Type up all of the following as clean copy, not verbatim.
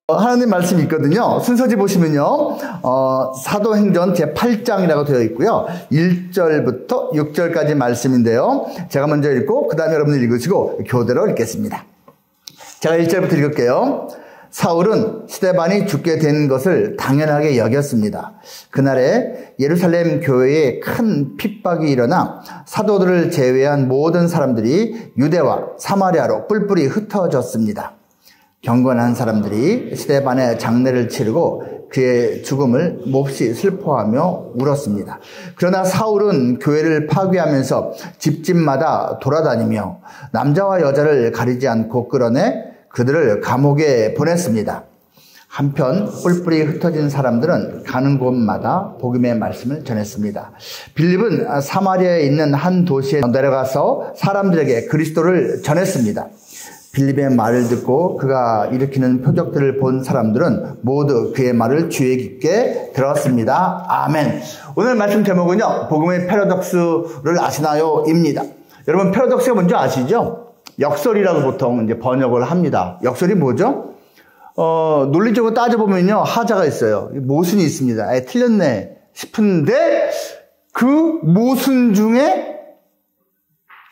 하나님 말씀이 있거든요. 순서지 보시면요. 사도행전 제8장이라고 되어 있고요. 1절부터 6절까지 말씀인데요. 제가 먼저 읽고 그 다음에 여러분들 읽으시고 교대로 읽겠습니다. 제가 1절부터 읽을게요. 사울은 스데반이 죽게 된 것을 당연하게 여겼습니다. 그날에 예루살렘 교회에 큰 핍박이 일어나 사도들을 제외한 모든 사람들이 유대와 사마리아로 뿔뿔이 흩어졌습니다. 경건한 사람들이 스데반의 장례를 치르고 그의 죽음을 몹시 슬퍼하며 울었습니다. 그러나 사울은 교회를 파괴하면서 집집마다 돌아다니며 남자와 여자를 가리지 않고 끌어내 그들을 감옥에 보냈습니다. 한편 뿔뿔이 흩어진 사람들은 가는 곳마다 복음의 말씀을 전했습니다. 빌립은 사마리아에 있는 한 도시에 내려가서 사람들에게 그리스도를 전했습니다. 빌립의 말을 듣고 그가 일으키는 표적들을 본 사람들은 모두 그의 말을 주의 깊게 들었습니다. 아멘. 오늘 말씀 제목은요, 복음의 패러독스를 아시나요? 입니다. 여러분, 패러독스가 뭔지 아시죠? 역설이라고 보통 이제 번역을 합니다. 역설이 뭐죠? 논리적으로 따져보면요, 하자가 있어요. 모순이 있습니다. 틀렸네 싶은데 그 모순 중에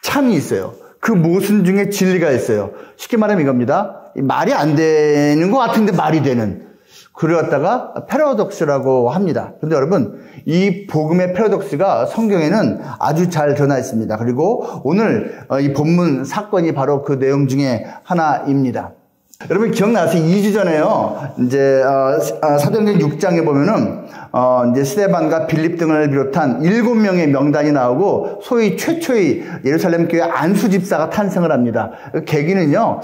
참이 있어요. 그 모순 중에 진리가 있어요. 쉽게 말하면 이겁니다. 말이 안 되는 것 같은데 말이 되는. 그걸 갖다가 패러독스라고 합니다. 그런데 여러분, 이 복음의 패러독스가 성경에는 아주 잘 드러나 있습니다. 그리고 오늘 이 본문 사건이 바로 그 내용 중에 하나입니다. 여러분 기억나세요? 2주 전에요. 이제 사도행전 6장에 보면은 이제 스데반과 빌립 등을 비롯한 7명의 명단이 나오고 소위 최초의 예루살렘 교회 안수 집사가 탄생을 합니다. 그 계기는요.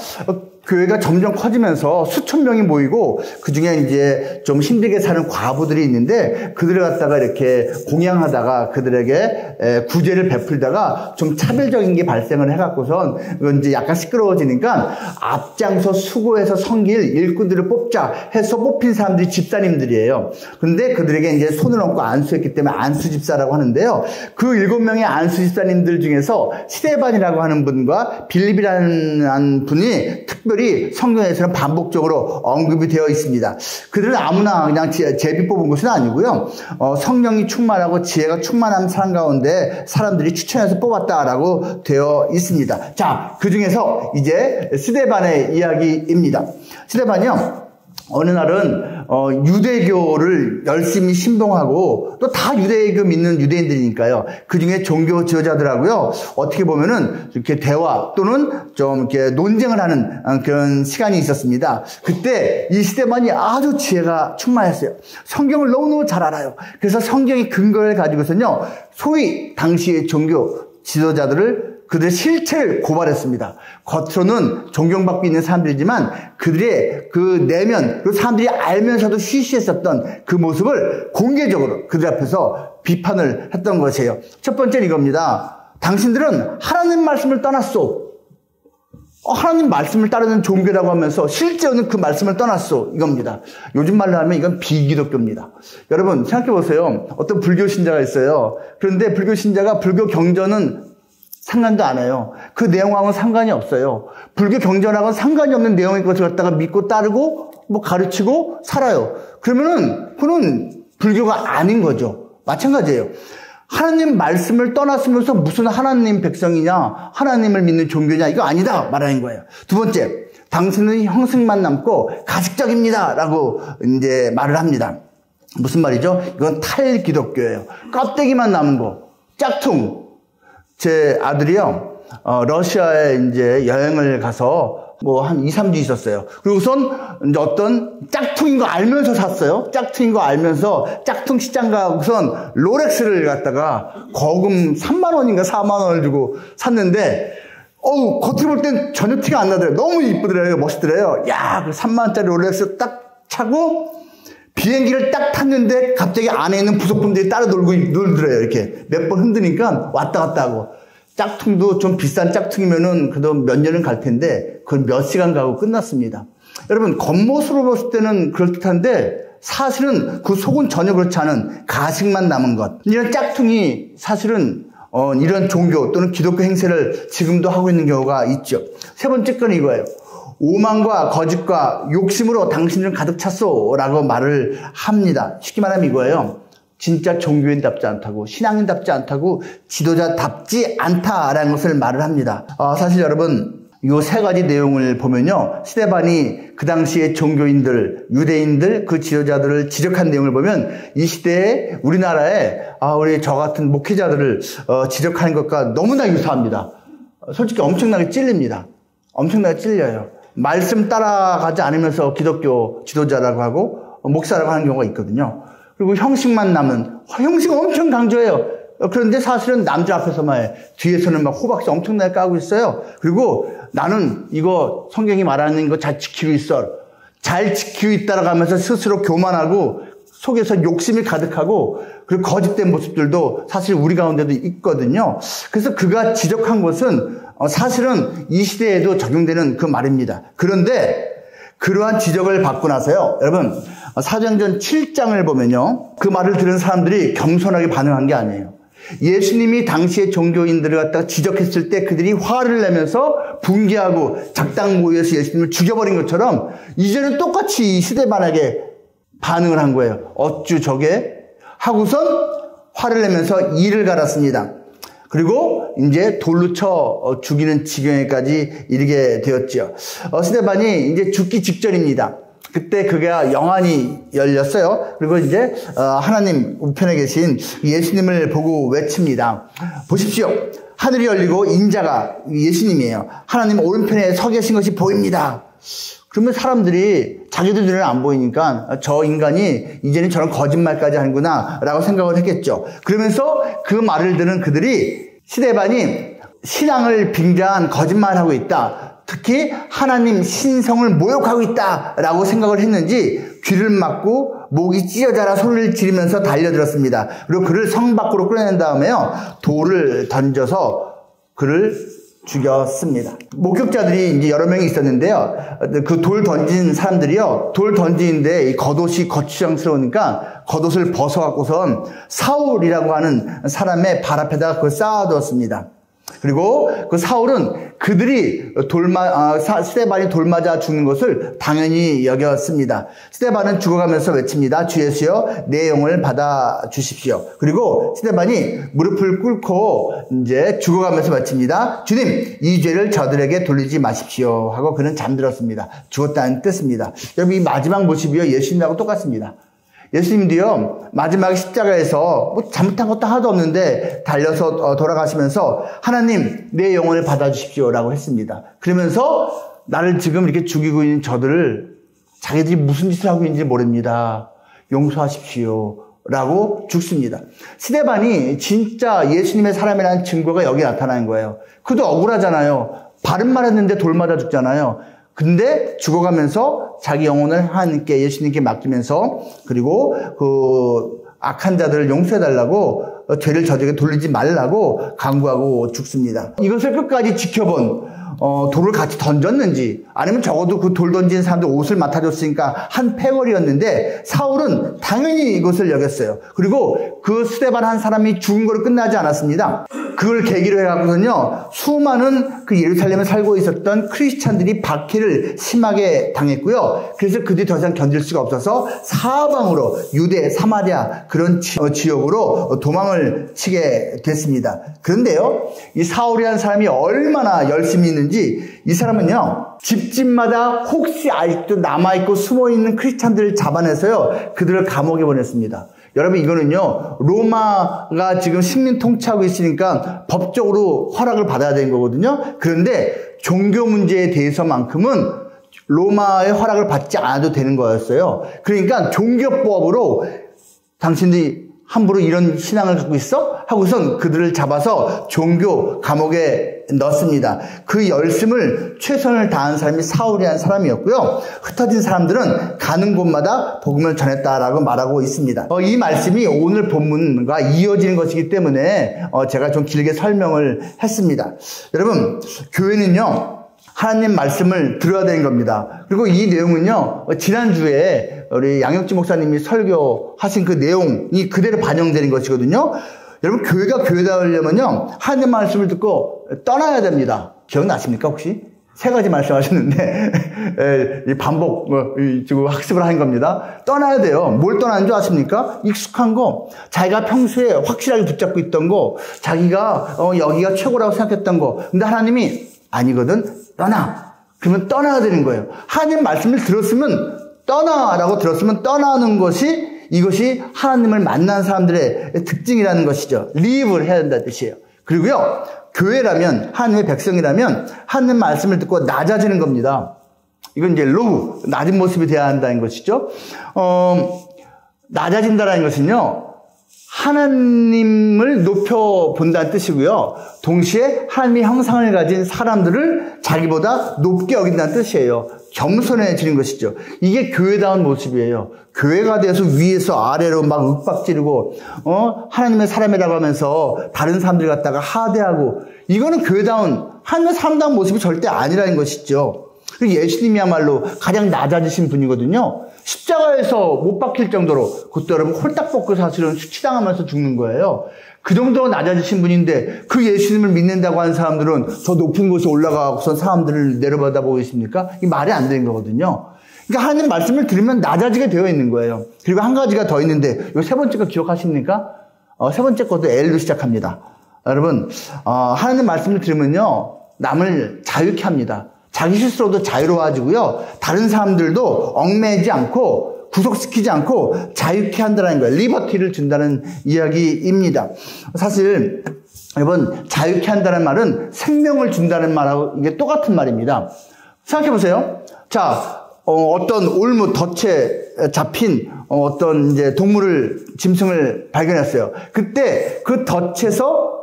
교회가 점점 커지면서 수천 명이 모이고 그중에 이제 좀 힘들게 사는 과부들이 있는데 그들을 갖다가 이렇게 공양하다가 그들에게 구제를 베풀다가 좀 차별적인 게 발생을 해갖고선 이건 이제 약간 시끄러워지니까 앞장서 수고해서 섬길 일꾼들을 뽑자 해서 뽑힌 사람들이 집사님들이에요. 근데 그들에게 이제 손을 얹고 안수했기 때문에 안수 집사라고 하는데요. 그 7명의 안수 집사님들 중에서 스데반이라고 하는 분과 빌립이라는 분이 특별히 성경에서는 반복적으로 언급이 되어 있습니다. 그들은 아무나 그냥 제비 뽑은 것은 아니고요. 성령이 충만하고 지혜가 충만한 사람 가운데 사람들이 추천해서 뽑았다라고 되어 있습니다. 자, 그 중에서 이제 스데반의 이야기입니다. 스데반이요. 어느 날은 유대교를 열심히 신봉하고 또 다 유대교 믿는 유대인들이니까요. 그 중에 종교 지도자들하고요. 어떻게 보면은 이렇게 대화 또는 좀 이렇게 논쟁을 하는 그런 시간이 있었습니다. 그때 이 스데반이 아주 지혜가 충만했어요. 성경을 너무너무 잘 알아요. 그래서 성경의 근거를 가지고서는요. 소위 당시의 종교 지도자들을 그들의 실체를 고발했습니다. 겉으로는 존경받고 있는 사람들이지만 그들의 그 내면, 그 사람들이 알면서도 쉬쉬했었던 그 모습을 공개적으로 그들 앞에서 비판을 했던 것이에요. 첫 번째는 이겁니다. 당신들은 하나님 말씀을 떠났소. 하나님 말씀을 따르는 종교라고 하면서 실제로는 그 말씀을 떠났소. 이겁니다. 요즘 말로 하면 이건 비기독교입니다. 여러분 생각해 보세요. 어떤 불교 신자가 있어요. 그런데 불교 신자가 불교 경전은 상관도 안 해요. 그 내용하고는 상관이 없어요. 불교 경전하고는 상관이 없는 내용의 것을 갖다가 믿고 따르고 뭐 가르치고 살아요. 그러면은 그는 불교가 아닌 거죠. 마찬가지예요. 하나님 말씀을 떠났으면서 무슨 하나님 백성이냐, 하나님을 믿는 종교냐, 이거 아니다 말하는 거예요. 두 번째, 당신은 형식만 남고 가식적입니다 라고 이제 말을 합니다. 무슨 말이죠? 이건 탈기독교예요. 껍데기만 남은 거, 짝퉁. 제 아들이요, 러시아에 이제 여행을 가서 뭐 한 2, 3주 있었어요. 그리고선 이제 어떤 짝퉁인 거 알면서 샀어요. 짝퉁인 거 알면서 짝퉁 시장 가고선 롤렉스를 갖다가 거금 3만 원인가 4만 원을 주고 샀는데, 겉으로 볼 땐 전혀 티가 안 나더래요. 너무 이쁘더래요. 멋있더래요. 야, 그 3만 원짜리 롤렉스 딱 차고 비행기를 딱 탔는데 갑자기 안에 있는 부속품들이 따라 놀더래요. 이렇게 몇 번 흔드니까 왔다 갔다 하고. 짝퉁도 좀 비싼 짝퉁이면은 그래도 몇 년은 갈 텐데 그건 몇 시간 가고 끝났습니다. 여러분 겉모습으로 봤을 때는 그럴듯한데 사실은 그 속은 전혀 그렇지 않은 가식만 남은 것. 이런 짝퉁이 사실은 이런 종교 또는 기독교 행세를 지금도 하고 있는 경우가 있죠. 세 번째 건 이거예요. 오만과 거짓과 욕심으로 당신들은 가득 찼소 라고 말을 합니다. 쉽게 말하면 이거예요. 진짜 종교인답지 않다고, 신앙인답지 않다고, 지도자답지 않다라는 것을 말을 합니다. 사실 여러분, 이 세 가지 내용을 보면요, 스데반이 그 당시에 종교인들, 유대인들, 그 지도자들을 지적한 내용을 보면 이 시대에 우리나라에 우리 저 같은 목회자들을 지적하는 것과 너무나 유사합니다. 솔직히 엄청나게 찔립니다. 엄청나게 찔려요. 말씀 따라가지 않으면서 기독교 지도자라고 하고 목사라고 하는 경우가 있거든요. 그리고 형식만 남은, 형식 엄청 강조해요. 그런데 사실은 남자 앞에서만 해. 뒤에서는 막 호박씨 엄청나게 까고 있어요. 그리고 나는 이거 성경이 말하는 거 잘 지키고 있어. 잘 지키고 있다라고 하면서 스스로 교만하고 속에서 욕심이 가득하고 그리고 거짓된 모습들도 사실 우리 가운데도 있거든요. 그래서 그가 지적한 것은 사실은 이 시대에도 적용되는 그 말입니다. 그런데 그러한 지적을 받고 나서요, 여러분, 사도행전 7장을 보면요, 그 말을 들은 사람들이 겸손하게 반응한 게 아니에요. 예수님이 당시의 종교인들을 갖다가 지적했을 때 그들이 화를 내면서 분개하고 작당 모여서 예수님을 죽여버린 것처럼 이제는 똑같이 스데반에게 반응을 한 거예요. 어쭈 저게? 하고선 화를 내면서 이를 갈았습니다. 그리고 이제 돌로 쳐 죽이는 지경에까지 이르게 되었지요. 스데반이 이제 죽기 직전입니다. 그때 그가 영안이 열렸어요. 그리고 이제 하나님 우편에 계신 예수님을 보고 외칩니다. 보십시오. 하늘이 열리고 인자가 예수님이에요. 하나님 오른편에 서 계신 것이 보입니다. 그러면 사람들이 자기들 눈에 안 보이니까 저 인간이 이제는 저런 거짓말까지 하는구나 라고 생각을 했겠죠. 그러면서 그 말을 들은 그들이 스데반이 신앙을 빙자한 거짓말을 하고 있다. 특히 하나님 신성을 모욕하고 있다라고 생각을 했는지 귀를 막고 목이 찢어져라 소리를 지르면서 달려들었습니다. 그리고 그를 성 밖으로 끌어낸 다음에요, 돌을 던져서 그를 죽였습니다. 목격자들이 이제 여러 명이 있었는데요, 그 돌 던진 사람들이요, 돌 던지는데 이 겉옷이 거추장스러우니까 겉옷을 벗어갖고선 사울이라고 하는 사람의 발 앞에다가 그걸 쌓아두었습니다. 그리고 그 사울은 그들이 스데반이 돌 맞아 죽는 것을 당연히 여겼습니다. 스데반은 죽어가면서 외칩니다. 주 예수여, 내 영을 받아 주십시오. 그리고 스데반이 무릎을 꿇고 이제 죽어가면서 외칩니다. 주님, 이 죄를 저들에게 돌리지 마십시오. 하고 그는 잠들었습니다. 죽었다는 뜻입니다. 여러분, 이 마지막 모습이요, 예수님하고 똑같습니다. 예수님도요, 마지막 십자가에서 뭐 잘못한 것도 하나도 없는데 달려서 돌아가시면서 하나님, 내 영혼을 받아주십시오 라고 했습니다. 그러면서 나를 지금 이렇게 죽이고 있는 저들을 자기들이 무슨 짓을 하고 있는지 모릅니다. 용서하십시오 라고 죽습니다. 스데반이 진짜 예수님의 사람이라는 증거가 여기 나타나는 거예요. 그도 억울하잖아요. 바른 말 했는데 돌 맞아 죽잖아요. 근데 죽어가면서 자기 영혼을 하나님께, 예수님께 맡기면서, 그리고 그 악한 자들을 용서해달라고, 죄를 저들에게 돌리지 말라고 강구하고 죽습니다. 이것을 끝까지 지켜본 돌을 같이 던졌는지, 아니면 적어도 그 돌 던진 사람들 옷을 맡아줬으니까 한 패거리였는데 사울은 당연히 이것을 여겼어요. 그리고 그 스데반 한 사람이 죽은 거로 끝나지 않았습니다. 그걸 계기로 해갖고는요, 수많은 그 예루살렘에 살고 있었던 크리스찬들이 박해를 심하게 당했고요. 그래서 그들이 더 이상 견딜 수가 없어서 사방으로 유대, 사마리아 그런 지역으로 도망을 치게 됐습니다. 그런데요, 이 사울이라는 사람이 얼마나 열심히 있는지, 이 사람은요, 집집마다 혹시 아직도 남아있고 숨어있는 크리스찬들을 잡아내서요, 그들을 감옥에 보냈습니다. 여러분, 이거는요, 로마가 지금 식민 통치하고 있으니까 법적으로 허락을 받아야 되는 거거든요. 그런데 종교 문제에 대해서만큼은 로마의 허락을 받지 않아도 되는 거였어요. 그러니까 종교법으로 당신들이 함부로 이런 신앙을 갖고 있어? 하고선 그들을 잡아서 종교 감옥에 넣습니다. 그 열심을 최선을 다한 사람이 사울이라는 사람이었고요. 흩어진 사람들은 가는 곳마다 복음을 전했다라고 말하고 있습니다. 이 말씀이 오늘 본문과 이어지는 것이기 때문에 제가 좀 길게 설명을 했습니다. 여러분, 교회는요, 하나님 말씀을 들어야 되는 겁니다. 그리고 이 내용은요, 지난주에 우리 양혁지 목사님이 설교하신 그 내용이 그대로 반영되는 것이거든요. 여러분, 교회가 교회다우려면요, 하나님 말씀을 듣고 떠나야 됩니다. 기억나십니까, 혹시? 3가지 말씀하셨는데, 반복, 학습을 한 겁니다. 떠나야 돼요. 뭘 떠나는 줄 아십니까? 익숙한 거, 자기가 평소에 확실하게 붙잡고 있던 거, 자기가, 여기가 최고라고 생각했던 거. 근데 하나님이 아니거든, 떠나. 그러면 떠나야 되는 거예요. 하나님 말씀을 들었으면, 떠나라고 들었으면 떠나는 것이, 이것이 하나님을 만난 사람들의 특징이라는 것이죠. 리브를 해야 된다는 뜻이에요. 그리고요, 교회라면, 하나님의 백성이라면 하나님 말씀을 듣고 낮아지는 겁니다. 이건 이제 로우, 낮은 모습이 되어야 한다는 것이죠. 낮아진다는 것은요, 하나님을 높여본다는 뜻이고요. 동시에 하나님의 형상을 가진 사람들을 자기보다 높게 여긴다는 뜻이에요. 겸손해지는 것이죠. 이게 교회다운 모습이에요. 교회가 돼서 위에서 아래로 막 윽박지르고 하나님의 사람이라고 하면서 다른 사람들 갖다가 하대하고, 이거는 교회다운, 하나님의 사람다운 모습이 절대 아니라는 것이죠. 예수님이야말로 가장 낮아지신 분이거든요. 십자가에서 못 박힐 정도로, 그것도 여러분 홀딱 벗고 사실은 수치당하면서 죽는 거예요. 그 정도로 낮아지신 분인데, 그 예수님을 믿는다고 하는 사람들은 더 높은 곳에 올라가고서 사람들을 내려받아 보고 있습니까? 이게 말이 안 되는 거거든요. 그러니까 하나님 말씀을 들으면 낮아지게 되어 있는 거예요. 그리고 한 가지가 더 있는데, 이 3번째 거 기억하십니까? 3번째 것도 L로 시작합니다. 여러분, 하나님 말씀을 들으면요, 남을 자유케 합니다. 자기 스스로도 자유로워지고요, 다른 사람들도 얽매이지 않고 구속시키지 않고 자유케 한다는 거예요. 리버티를 준다는 이야기입니다. 사실 여러분, 자유케 한다는 말은 생명을 준다는 말하고 이게 똑같은 말입니다. 생각해 보세요. 자, 어떤 올무 덫에 잡힌 어떤 이제 동물을, 짐승을 발견했어요. 그때 그 덫에서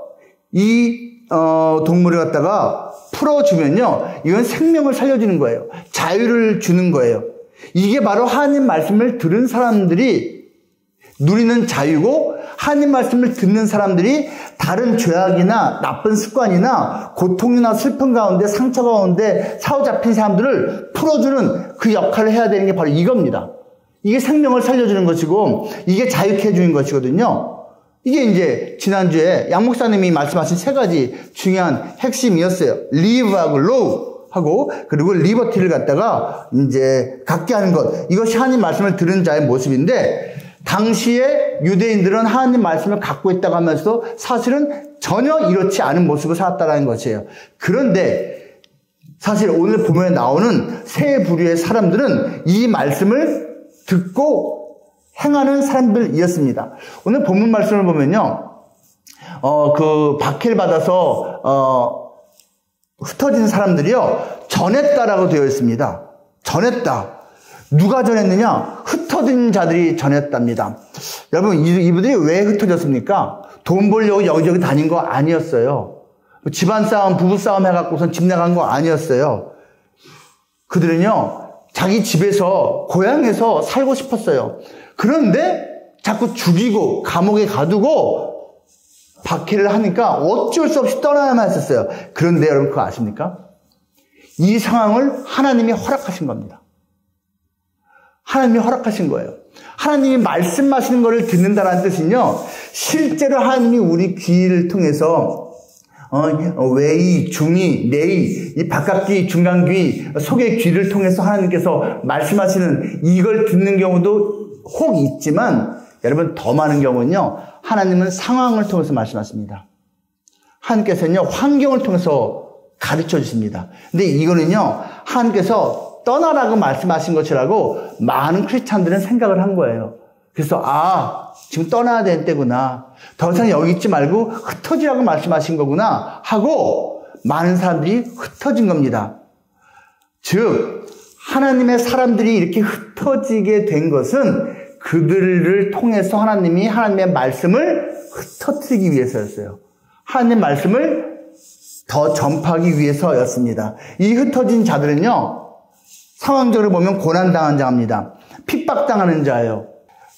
이 동물을 갖다가 풀어주면요, 이건 생명을 살려주는 거예요. 자유를 주는 거예요. 이게 바로 하나님 말씀을 들은 사람들이 누리는 자유고, 하나님 말씀을 듣는 사람들이 다른 죄악이나 나쁜 습관이나 고통이나 슬픔 가운데, 상처 가운데 사로잡힌 사람들을 풀어주는 그 역할을 해야 되는 게 바로 이겁니다. 이게 생명을 살려주는 것이고, 이게 자유케 해주는 것이거든요. 이게 이제 지난주에 양 목사님이 말씀하신 3가지 중요한 핵심이었어요. live하고 low 하고, 그리고 liberty를 갖다가 이제 갖게 하는 것. 이것이 하나님 말씀을 들은 자의 모습인데, 당시에 유대인들은 하나님 말씀을 갖고 있다고 하면서도 사실은 전혀 이렇지 않은 모습을 살았다는 것이에요. 그런데 사실 오늘 본문에 나오는 세 부류의 사람들은 이 말씀을 듣고 행하는 사람들이었습니다. 오늘 본문 말씀을 보면요, 그 박해를 받아서 흩어진 사람들이요, 전했다라고 되어 있습니다. 전했다. 누가 전했느냐? 흩어진 자들이 전했답니다. 여러분, 이분들이 왜 흩어졌습니까? 돈 벌려고 여기저기 다닌 거 아니었어요. 집안 싸움, 부부 싸움 해갖고선 집 나간 거 아니었어요. 그들은요, 자기 집에서, 고향에서 살고 싶었어요. 그런데 자꾸 죽이고 감옥에 가두고 박해를 하니까 어쩔 수 없이 떠나야만 했었어요. 그런데 여러분, 그거 아십니까? 이 상황을 하나님이 허락하신 겁니다. 하나님이 허락하신 거예요. 하나님이 말씀하시는 것을 듣는다는 뜻은요, 실제로 하나님이 우리 귀를 통해서 외이, 중이, 내이, 이 바깥귀, 중간귀, 속의 귀를 통해서 하나님께서 말씀하시는 이걸 듣는 경우도 혹 있지만, 여러분, 더 많은 경우는요, 하나님은 상황을 통해서 말씀하십니다. 하나님께서는요, 환경을 통해서 가르쳐 주십니다. 근데 이거는요, 하나님께서 떠나라고 말씀하신 것이라고 많은 크리스찬들은 생각을 한 거예요. 그래서 지금 떠나야 되는 때구나, 더 이상 여기 있지 말고 흩어지라고 말씀하신 거구나 하고 많은 사람들이 흩어진 겁니다. 즉 하나님의 사람들이 이렇게 흩어지게 된 것은 그들을 통해서 하나님이 하나님의 말씀을 흩어뜨리기 위해서였어요. 하나님의 말씀을 더 전파하기 위해서였습니다. 이 흩어진 자들은요, 상황적으로 보면 고난당한 자입니다. 핍박당하는 자예요.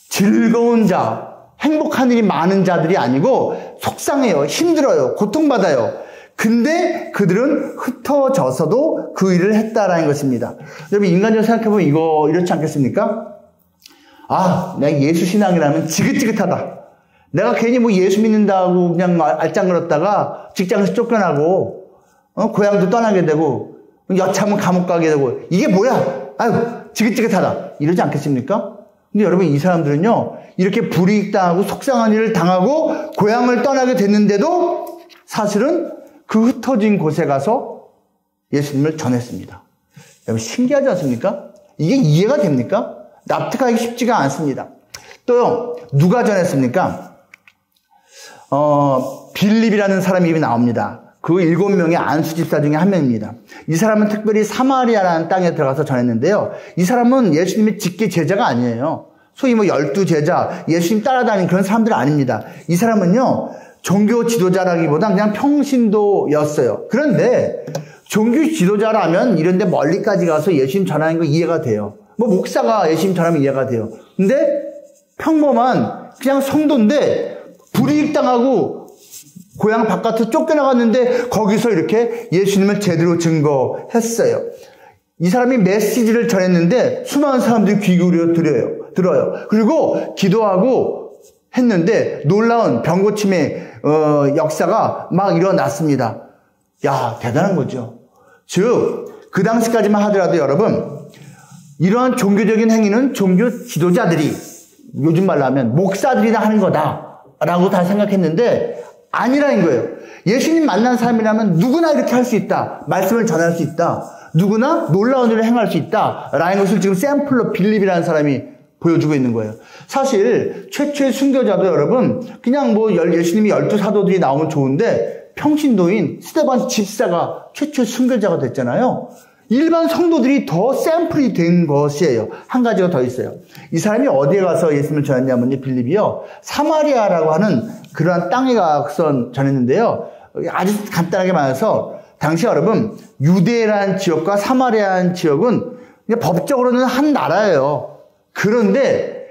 즐거운 자, 행복한 일이 많은 자들이 아니고 속상해요, 힘들어요, 고통받아요. 근데 그들은 흩어져서도 그 일을 했다라는 것입니다. 여러분, 인간적으로 생각해보면 이거 이렇지 않겠습니까? 내가 예수 신앙이라면 지긋지긋하다. 내가 괜히 뭐 예수 믿는다고 그냥 알짱거렸다가 직장에서 쫓겨나고, 고향도 떠나게 되고, 여차하면 감옥 가게 되고, 이게 뭐야? 아유, 지긋지긋하다. 이러지 않겠습니까? 근데 여러분, 이 사람들은요, 이렇게 불이익당하고 속상한 일을 당하고 고향을 떠나게 됐는데도 사실은 그 흩어진 곳에 가서 예수님을 전했습니다. 여러분, 신기하지 않습니까? 이게 이해가 됩니까? 납득하기 쉽지가 않습니다. 또요, 누가 전했습니까? 빌립이라는 사람 이름이 나옵니다. 그 7명의 안수 집사 중에 한 명입니다. 이 사람은 특별히 사마리아라는 땅에 들어가서 전했는데요. 이 사람은 예수님의 직계 제자가 아니에요. 소위 12제자, 예수님 따라다니는 그런 사람들 아닙니다. 이 사람은요, 종교 지도자라기보다 그냥 평신도였어요. 그런데 종교 지도자라면 이런 데 멀리까지 가서 예수님 전하는 거 이해가 돼요. 목사가 예수님 전하면 이해가 돼요. 근데 평범한 그냥 성도인데 불이익당하고 고향 바깥으로 쫓겨나갔는데 거기서 이렇게 예수님을 제대로 증거했어요. 이 사람이 메시지를 전했는데 수많은 사람들이 귀 기울여 들어요. 그리고 기도하고 했는데 놀라운 병고침의 역사가 막 일어났습니다. 야, 대단한 거죠. 즉, 그 당시까지만 하더라도 여러분, 이러한 종교적인 행위는 종교 지도자들이, 요즘 말로 하면 목사들이나 하는 거다라고 다 생각했는데 아니라는 거예요. 예수님 만난 사람이라면 누구나 이렇게 할 수 있다. 말씀을 전할 수 있다. 누구나 놀라운 일을 행할 수 있다. 라는 것을 지금 샘플로 빌립이라는 사람이 보여주고 있는 거예요. 사실 최초의 순교자도 여러분 그냥 예수님이 12사도들이 나오면 좋은데 평신도인 스데반 집사가 최초의 순교자가 됐잖아요. 일반 성도들이 더 샘플이 된 것이에요. 한 가지가 더 있어요. 이 사람이 어디에 가서 예수님을 전했냐면요. 빌립이요. 사마리아라고 하는 그러한 땅에 가서 전했는데요. 아주 간단하게 말해서 당시 여러분 유대라는 지역과 사마리아라는 지역은 법적으로는 한 나라예요. 그런데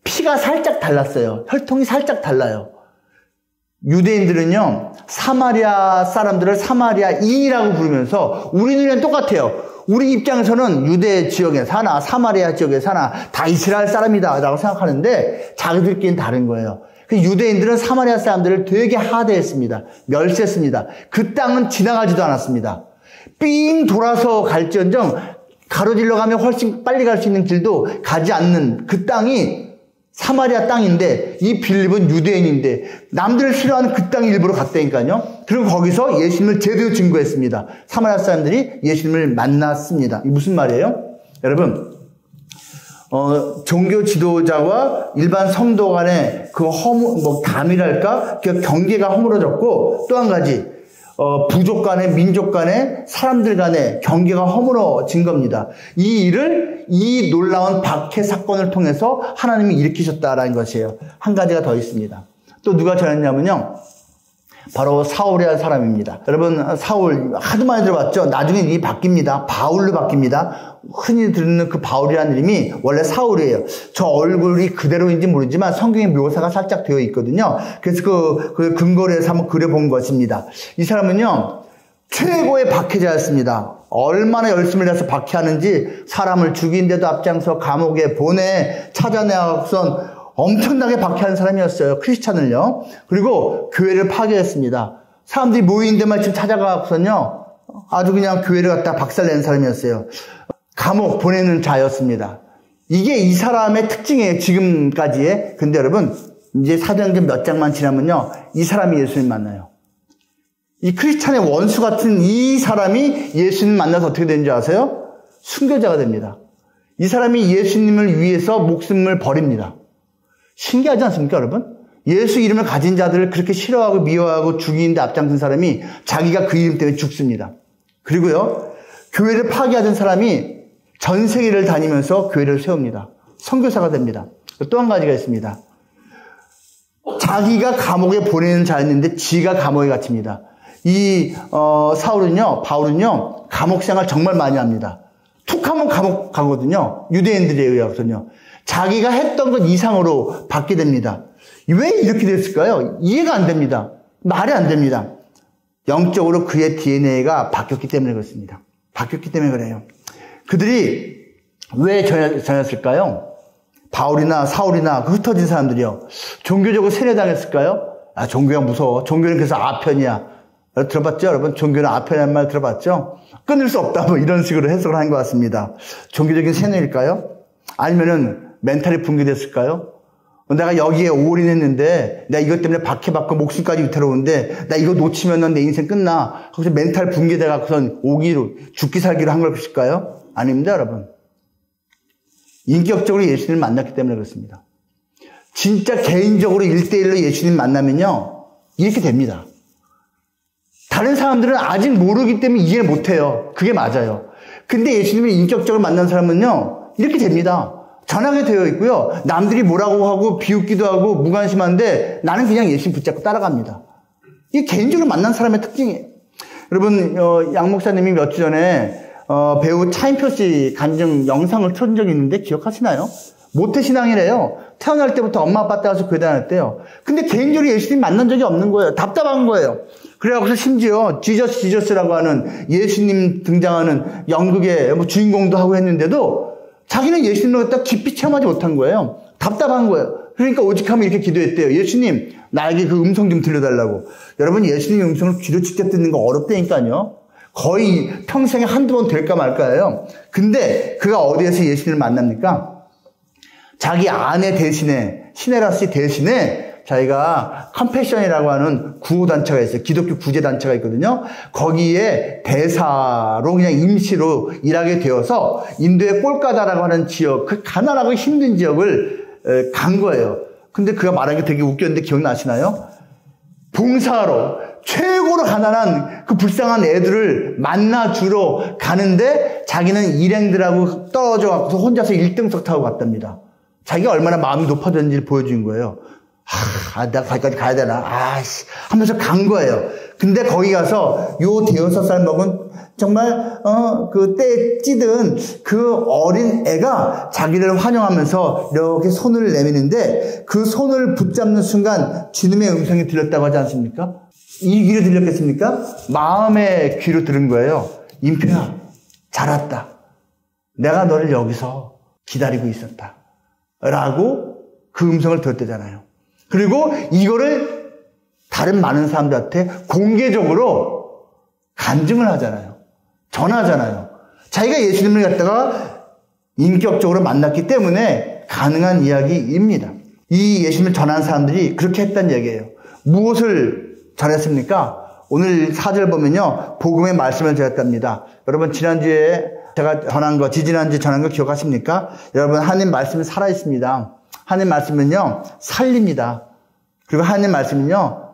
피가 살짝 달랐어요. 혈통이 살짝 달라요. 유대인들은요, 사마리아 사람들을 사마리아인이라고 부르면서 우리는 똑같아요. 우리 입장에서는 유대 지역에 사나 사마리아 지역에 사나 다 이스라엘 사람이다 라고 생각하는데 자기들끼리는 다른 거예요. 유대인들은 사마리아 사람들을 되게 하대했습니다. 멸시했습니다. 그 땅은 지나가지도 않았습니다. 삥 돌아서 갈지언정 가로질러 가면 훨씬 빨리 갈 수 있는 길도 가지 않는 그 땅이 사마리아 땅인데 이 빌립은 유대인인데 남들을 싫어하는 그 땅에 일부러 갔다니까요. 그리고 거기서 예수님을 제대로 증거했습니다. 사마리아 사람들이 예수님을 만났습니다. 이게 무슨 말이에요? 여러분, 종교 지도자와 일반 성도 간의 그 담이랄까? 그 경계가 허물어졌고 또 한 가지 부족 간에 민족 간에 사람들 간에 경계가 허물어진 겁니다. 이 일을 이 놀라운 박해 사건을 통해서 하나님이 일으키셨다라는 것이에요. 한 가지가 더 있습니다. 또 누가 전했냐면요. 바로 사울이라는 사람입니다. 여러분 사울 하도 많이 들어봤죠? 나중에 이름이 바뀝니다. 바울로 바뀝니다. 흔히 듣는 그 바울이라는 이름이 원래 사울이에요. 저 얼굴이 그대로인지 모르지만 성경에 묘사가 살짝 되어 있거든요. 그래서 그 근거를 해서 한번 그려본 것입니다. 이 사람은요 최고의 박해자였습니다. 얼마나 열심히 해서 박해하는지 사람을 죽이는데도 앞장서 감옥에 보내 찾아내고선 엄청나게 박해하는 사람이었어요. 크리스찬을요. 그리고 교회를 파괴했습니다. 사람들이 모이는 데만 지금 찾아가고선요. 아주 그냥 교회를 갖다 박살내는 사람이었어요. 감옥 보내는 자였습니다. 이게 이 사람의 특징이에요. 지금까지의. 근데 여러분 이제 사도행전 몇 장만 지나면요. 이 사람이 예수님 만나요. 이 크리스찬의 원수 같은 이 사람이 예수님 만나서 어떻게 되는지 아세요? 순교자가 됩니다. 이 사람이 예수님을 위해서 목숨을 버립니다. 신기하지 않습니까, 여러분? 예수 이름을 가진 자들을 그렇게 싫어하고 미워하고 죽이는데 앞장선 사람이 자기가 그 이름 때문에 죽습니다. 그리고요, 교회를 파괴하던 사람이 전 세계를 다니면서 교회를 세웁니다. 선교사가 됩니다. 또 한 가지가 있습니다. 자기가 감옥에 보내는 자였는데 지가 감옥에 갇힙니다. 이 바울은요, 감옥 생활 정말 많이 합니다. 툭 하면 감옥 가거든요. 유대인들에 의해서는요. 자기가 했던 것 이상으로 받게 됩니다. 왜 이렇게 됐을까요? 이해가 안 됩니다. 말이 안 됩니다. 영적으로 그의 DNA가 바뀌었기 때문에 그렇습니다. 바뀌었기 때문에 그래요. 그들이 왜 전했을까요? 바울이나 사울이나 그 흩어진 사람들이요. 종교적으로 세뇌당했을까요? 아, 종교가 무서워. 종교는 그래서 아편이야. 들어봤죠? 여러분, 종교는 아편이라는 말 들어봤죠? 끊을 수 없다. 뭐 이런 식으로 해석을 한 것 같습니다. 종교적인 세뇌일까요? 아니면은 멘탈이 붕괴됐을까요? 내가 여기에 올인했는데 내가 이것 때문에 박해받고 목숨까지 위태로운데 나 이거 놓치면은 내 인생 끝나. 거기서 멘탈 붕괴돼갖고선 오기로 죽기 살기로 한 것일까요? 아닙니다, 여러분. 인격적으로 예수님을 만났기 때문에 그렇습니다. 진짜 개인적으로 1대1로 예수님 만나면요 이렇게 됩니다. 다른 사람들은 아직 모르기 때문에 이해를 못해요. 그게 맞아요. 근데 예수님을 인격적으로 만난 사람은요 이렇게 됩니다. 전하게 되어 있고요. 남들이 뭐라고 하고 비웃기도 하고 무관심한데 나는 그냥 예수님 붙잡고 따라갑니다. 이게 개인적으로 만난 사람의 특징이에요. 여러분, 양 목사님이 몇 주 전에 배우 차인표 씨 간증 영상을 틀은 적이 있는데 기억하시나요? 모태신앙이래요. 태어날 때부터 엄마 아빠 따라서 교회 다녔대요. 근데 개인적으로 예수님 만난 적이 없는 거예요. 답답한 거예요. 그래갖고 심지어 지저스라고 하는 예수님 등장하는 연극의 주인공도 하고 했는데도 자기는 예수님을 갖다 깊이 체험하지 못한 거예요. 답답한 거예요. 그러니까 오직하면 이렇게 기도했대요. 예수님, 나에게 그 음성 좀 들려달라고. 여러분, 예수님 음성을 귀로 직접 듣는 거 어렵다니까요. 거의 평생에 한두 번 될까 말까예요. 근데 그가 어디에서 예수님을 만납니까? 자기 아내 대신에, 시네라스 대신에 자기가 컴패션이라고 하는 구호단체가 있어요. 기독교 구제단체가 있거든요. 거기에 대사로 그냥 임시로 일하게 되어서 인도의 꼴까다라고 하는 지역, 그 가난하고 힘든 지역을 간 거예요. 근데 그가 말한 게 되게 웃겼는데 기억나시나요? 봉사하러 최고로 가난한 그 불쌍한 애들을 만나주러 가는데 자기는 일행들하고 떨어져 갖고서 혼자서 1등석 타고 갔답니다. 자기가 얼마나 마음이 높아졌는지를 보여준 거예요. 나 거기까지 가야 되나? 하면서 간 거예요. 근데 거기 가서 요 5살 먹은 정말, 그 때에 찌든 그 어린 애가 자기를 환영하면서 이렇게 손을 내미는데 그 손을 붙잡는 순간 주님의 음성이 들렸다고 하지 않습니까? 이 귀로 들렸겠습니까? 마음의 귀로 들은 거예요. 임표야, 잘 왔다. 내가 너를 여기서 기다리고 있었다. 라고 그 음성을 들었대잖아요. 그리고 이거를 다른 많은 사람들한테 공개적으로 간증을 하잖아요. 전하잖아요. 자기가 예수님을 갖다가 인격적으로 만났기 때문에 가능한 이야기입니다. 이 예수님을 전한 사람들이 그렇게 했다는 얘기예요. 무엇을 전했습니까? 오늘 4절 보면요. 복음의 말씀을 전했답니다. 여러분 지난주에 제가 전한 거, 지지난주에 전한 거 기억하십니까? 여러분 하나님 말씀이 살아있습니다. 하나님 말씀은요, 살립니다. 그리고 하나님 말씀은요,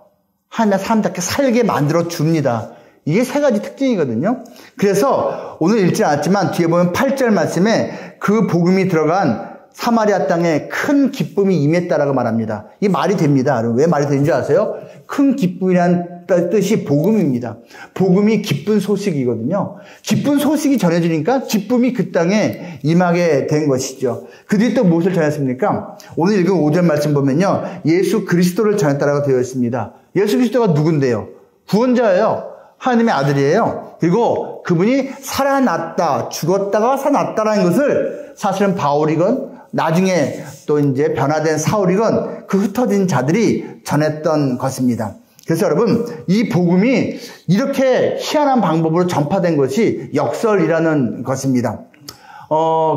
하나님 사람답게 살게 만들어 줍니다. 이게 세 가지 특징이거든요. 그래서 오늘 읽지 않았지만 뒤에 보면 8절 말씀에 그 복음이 들어간 사마리아 땅에 큰 기쁨이 임했다라고 말합니다. 이게 말이 됩니다. 왜 말이 되는 줄 아세요? 큰 기쁨이라는 뜻이 복음입니다. 복음이 기쁜 소식이거든요. 기쁜 소식이 전해지니까 기쁨이 그 땅에 임하게 된 것이죠. 그들이 또 무엇을 전했습니까? 오늘 읽은 5절 말씀 보면요. 예수 그리스도를 전했다라고 되어 있습니다. 예수 그리스도가 누군데요? 구원자예요. 하나님의 아들이에요. 그리고 그분이 살아났다, 죽었다가 살아났다라는 것을 사실은 바울이건 나중에 또 이제 변화된 사울이건 그 흩어진 자들이 전했던 것입니다. 그래서 여러분, 이 복음이 이렇게 희한한 방법으로 전파된 것이 역설이라는 것입니다.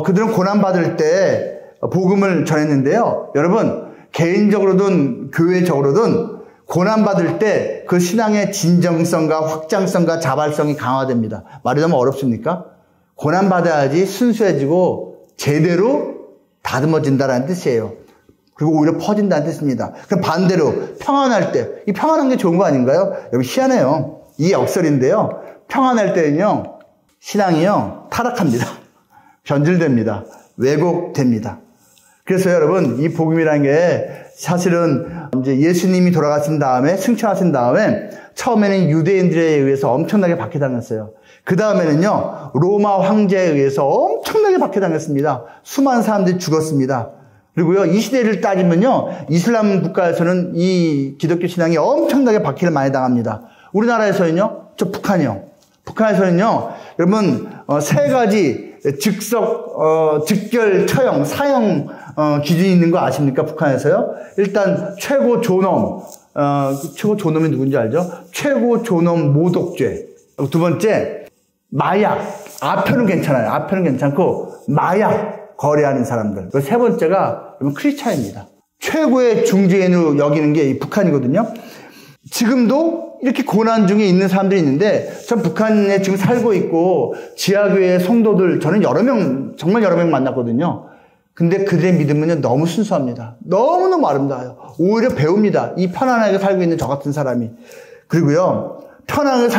그들은 고난받을 때 복음을 전했는데요. 여러분, 개인적으로든 교회적으로든 고난받을 때 그 신앙의 진정성과 확장성과 자발성이 강화됩니다. 말하자면 어렵습니까? 고난받아야지 순수해지고 제대로 다듬어진다는 뜻이에요. 그리고 오히려 퍼진다는 뜻입니다. 그럼 반대로 평안할 때, 이 평안한 게 좋은 거 아닌가요? 여러분 희한해요. 이게 역설인데요. 평안할 때는요, 신앙이요, 타락합니다. 변질됩니다. 왜곡됩니다. 그래서 여러분, 이 복음이라는 게 사실은 이제 예수님이 돌아가신 다음에, 승천하신 다음에 처음에는 유대인들에 의해서 엄청나게 박해당했어요. 그 다음에는요, 로마 황제에 의해서 엄청나게 박해당했습니다. 수많은 사람들이 죽었습니다. 그리고요, 이 시대를 따지면요, 이슬람 국가에서는 이 기독교 신앙이 엄청나게 박해를 많이 당합니다. 우리나라에서는요, 저 북한이요. 북한에서는요, 여러분, 세 가지 즉석, 즉결, 처형, 사형, 기준이 있는 거 아십니까? 북한에서요. 일단 최고 존엄, 최고 존엄이 누군지 알죠? 최고 존엄 모독죄. 두 번째, 마약. 아편은 괜찮아요. 아편은 괜찮고 마약 거래하는 사람들. 세 번째가 크리스찬입니다. 최고의 중죄인으로 여기는 게 이 북한이거든요. 지금도 이렇게 고난 중에 있는 사람들이 있는데, 전 북한에 지금 살고 있고 지하교회 성도들 저는 여러 명, 정말 여러 명 만났거든요. 근데 그들의 믿음은 너무 순수합니다. 너무너무 아름다워요. 오히려 배웁니다. 이 편안하게 살고 있는 저 같은 사람이. 그리고요, 편안하게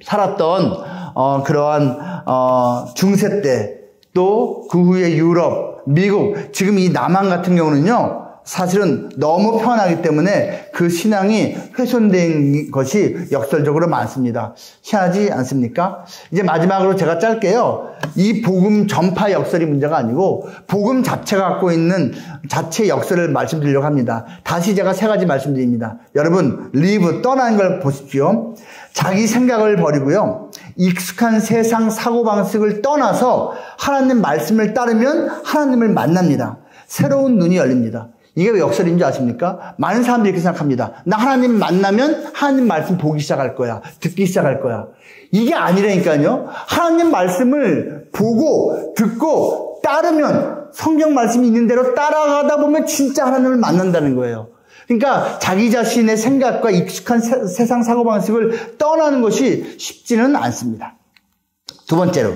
살았던 그러한 중세 때, 또 그 후에 유럽, 미국, 지금 이 남한 같은 경우는요, 사실은 너무 편하기 때문에 그 신앙이 훼손된 것이 역설적으로 많습니다. 희한하지 않습니까? 이제 마지막으로 제가 짧게요, 이 복음 전파 역설이 문제가 아니고 복음 자체가 갖고 있는 자체 역설을 말씀드리려고 합니다. 다시 제가 세 가지 말씀드립니다. 여러분, 리브, 떠나는 걸 보십시오. 자기 생각을 버리고요, 익숙한 세상 사고방식을 떠나서 하나님 말씀을 따르면 하나님을 만납니다. 새로운 눈이 열립니다. 이게 왜 역설인지 아십니까? 많은 사람들이 이렇게 생각합니다. 나 하나님 만나면 하나님 말씀 보기 시작할 거야. 듣기 시작할 거야. 이게 아니라니까요. 하나님 말씀을 보고 듣고 따르면, 성경 말씀이 있는 대로 따라가다 보면 진짜 하나님을 만난다는 거예요. 그러니까 자기 자신의 생각과 익숙한 세상 사고방식을 떠나는 것이 쉽지는 않습니다. 두 번째로,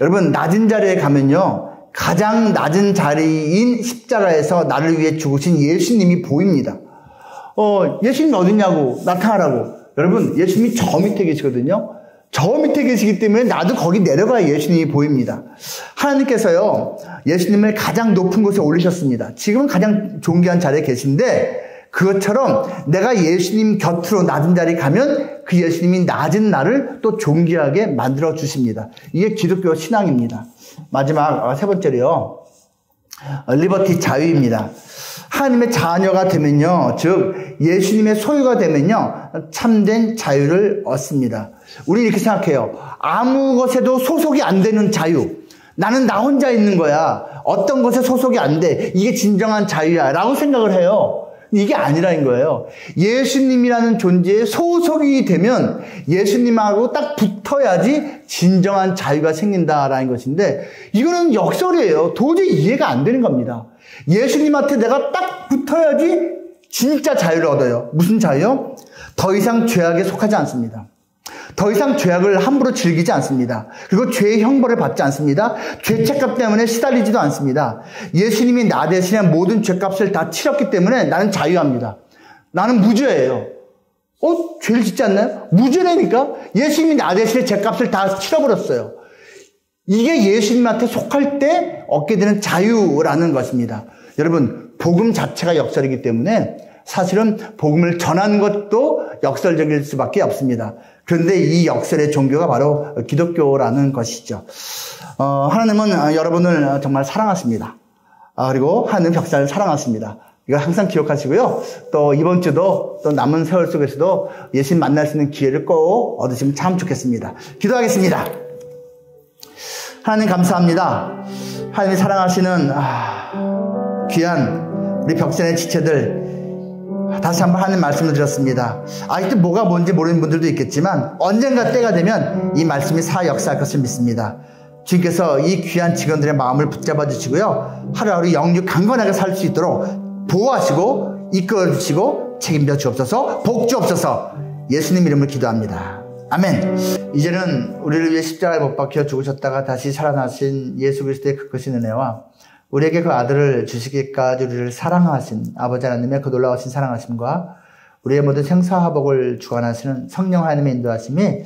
여러분, 낮은 자리에 가면요, 가장 낮은 자리인 십자가에서 나를 위해 죽으신 예수님이 보입니다. 예수님이 어딨냐고 나타나라고. 여러분, 예수님이 저 밑에 계시거든요. 저 밑에 계시기 때문에 나도 거기 내려가야 예수님이 보입니다. 하나님께서요, 예수님을 가장 높은 곳에 올리셨습니다. 지금은 가장 존귀한 자리에 계신데, 그것처럼 내가 예수님 곁으로 낮은 자리에 가면 그 예수님이 낮은 나를 또 존귀하게 만들어 주십니다. 이게 기독교 신앙입니다. 마지막 세 번째로요, 리버티, 자유입니다. 하나님의 자녀가 되면요, 즉 예수님의 소유가 되면요, 참된 자유를 얻습니다. 우리는 이렇게 생각해요. 아무 것에도 소속이 안 되는 자유. 나는 나 혼자 있는 거야. 어떤 것에 소속이 안 돼. 이게 진정한 자유야 라고 생각을 해요. 이게 아니라는 거예요. 예수님이라는 존재에 소속이 되면 예수님하고 딱 붙어야지 진정한 자유가 생긴다라는 것인데, 이거는 역설이에요. 도저히 이해가 안 되는 겁니다. 예수님한테 내가 딱 붙어야지 진짜 자유를 얻어요. 무슨 자유요? 더 이상 죄악에 속하지 않습니다. 더 이상 죄악을 함부로 즐기지 않습니다. 그리고 죄의 형벌을 받지 않습니다. 죄책감 때문에 시달리지도 않습니다. 예수님이 나 대신에 모든 죄값을 다 치렀기 때문에 나는 자유합니다. 나는 무죄예요. 죄를 짓지 않나요? 무죄라니까? 예수님이 나 대신에 죄값을 다 치러버렸어요. 이게 예수님한테 속할 때 얻게 되는 자유라는 것입니다. 여러분, 복음 자체가 역설이기 때문에 사실은 복음을 전하는 것도 역설적일 수밖에 없습니다. 그런데 이 역설의 종교가 바로 기독교라는 것이죠. 하나님은 여러분을 정말 사랑하십니다. 그리고 하나님은 역사를 사랑하십니다. 이거 항상 기억하시고요. 또 이번 주도 또 남은 세월 속에서도 예수님 만날 수 있는 기회를 꼭 얻으시면 참 좋겠습니다. 기도하겠습니다. 하나님 감사합니다. 하나님이 사랑하시는 귀한 우리 벽전의 지체들, 다시 한번 하나님 말씀을 드렸습니다. 아직도 뭐가 뭔지 모르는 분들도 있겠지만 언젠가 때가 되면 이 말씀이 역사할 것을 믿습니다. 주님께서 이 귀한 직원들의 마음을 붙잡아 주시고요, 하루하루 영육 강건하게 살 수 있도록 보호하시고 이끌어 주시고 책임져 주옵소서, 복 주옵소서. 예수님 이름으로 기도합니다. 아멘. 이제는 우리를 위해 십자가에 못 박혀 죽으셨다가 다시 살아나신 예수 그리스도의 그 크신 은혜와 우리에게 그 아들을 주시기까지 우리를 사랑하신 아버지 하나님의 그 놀라우신 사랑하심과 우리의 모든 생사화복을 주관하시는 성령 하나님의 인도하심이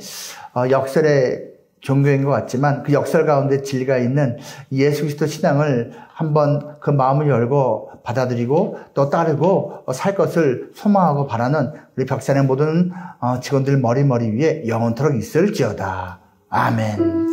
역설의 종교인 것 같지만 그 역설 가운데 진리가 있는 예수 그리스도 신앙을 한번 그 마음을 열고 받아들이고 또 따르고 살 것을 소망하고 바라는 우리 벽산의 모든 직원들 머리 위에 영원토록 있을지어다. 아멘.